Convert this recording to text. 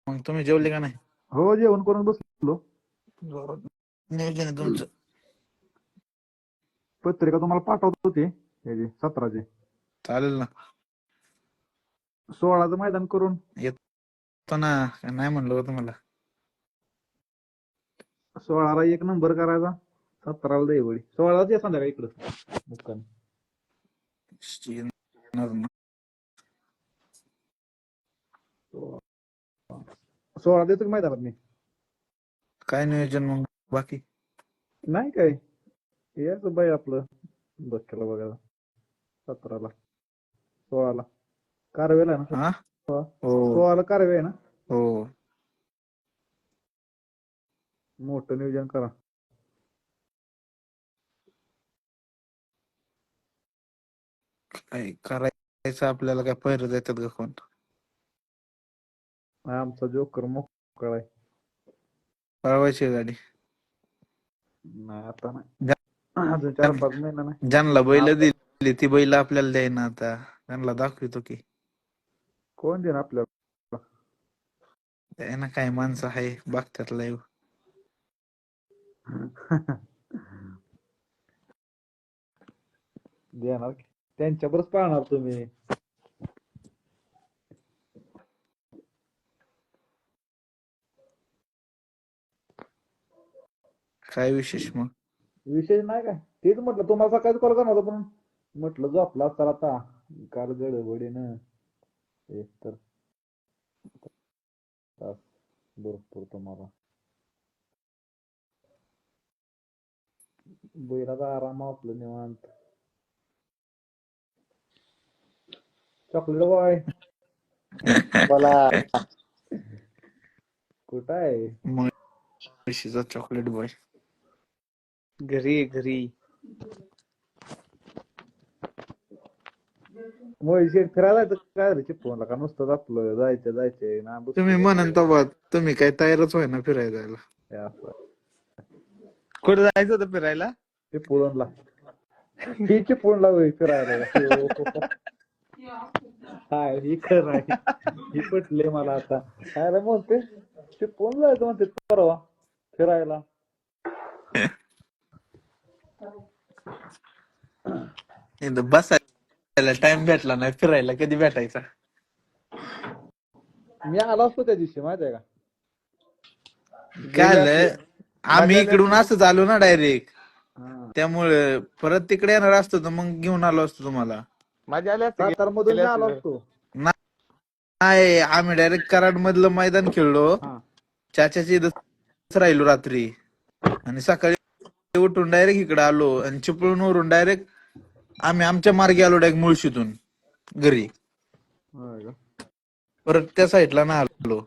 मग तुम्ही जेवले का नाही? हो, जेवण करून बसलो. नियोजन आहे तुमचं. पत्रिका तुम्हाला पाठवत होते ह्याची 17ची. चालेल ना, 16चं मैदान करून येतो ना. नाही म्हणलो का तुम्हाला? 16ला 1 नंबर करायचा, 17ला दहीवडी. 16लाच या संध्याकाळी इकडं मुक्कामी. येणार ना. 16 देतो की मैदानात मी. काय नियोजन मग बाकी? नाही काय, यायचं बाई आपलं बसकेला बघायला 17ला. 16ला कारवेला आहे ना. हा, हो 16ला कारवे आहे ना. हो. मोठं नियोजन करा. काय करायचं आपल्याला? काय पैर देतात का कोण? आमचा जोकर मोकळा आहे. पळवायची गाडी. नाही आता नाही, अजून 4-5 महिना नाही. ज्यांना बैल दिली ती बैल आपल्याला द्यायना. आता त्यांना दाखवितो की कोण देणार आपल्याला? ना काय माणसं आहे बघतात लाईव्ह. देणार की. त्यांच्यावरच पाळणार तुम्ही. काय विशेष मग? विशेष नाही काय, तेच म्हटलं तुम्हाला सकाळी कॉल करणार होता, पण म्हटलं झोपला असता आता काल गडबडीनं. एक तर तास भरपूर तुम्हाला बैलाचा आराम, आपलं निवांत. चॉकलेट बॉय बोला. कुठं आहे? म्हशीचा चॉकलेट बॉय घरी मोहित फिरायला जायचं काय रे चिपळूणला, का नुसतं आपलं जायचंय ना? तुम्ही म्हणन तेव्हा तुम्ही काय तयारच व्हाय ना फिरायला जायला. कुठे जायचं होतं फिरायला? चिपळूणला. ही चिपळूणला होय फिरायला. हाय, ही खरं आहे, ही पटले मला आता. काय म्हणते, चिपळूण जायचं म्हणते परवा फिरायला. बसायला टाइम भेटला नाही, फिरायला कधी भेटायचा? मी आलो असतो त्या दिवशी, माहिती आहे का? काय झालं, आम्ही इकडून असं आलो ना डायरेक्ट, हा. त्यामुळे परत तिकडे येणार असतो तर मग घेऊन आलो असतो तुम्हाला. माझ्या आल्या सातार मधून आलो असतो. नाही, आम्ही डायरेक्ट कराड मधलं मैदान खेळलो, हा. चाच्याची इथं राहिलो रात्री, आणि सकाळी उठून डायरेक्ट इकडे आलो, आणि चिपळूणवरून डायरेक्ट आम्ही आमच्या मार्गे आलो डायरेक्ट मुळशीतून घरी. होय का? परत त्या साईडला ना आलो.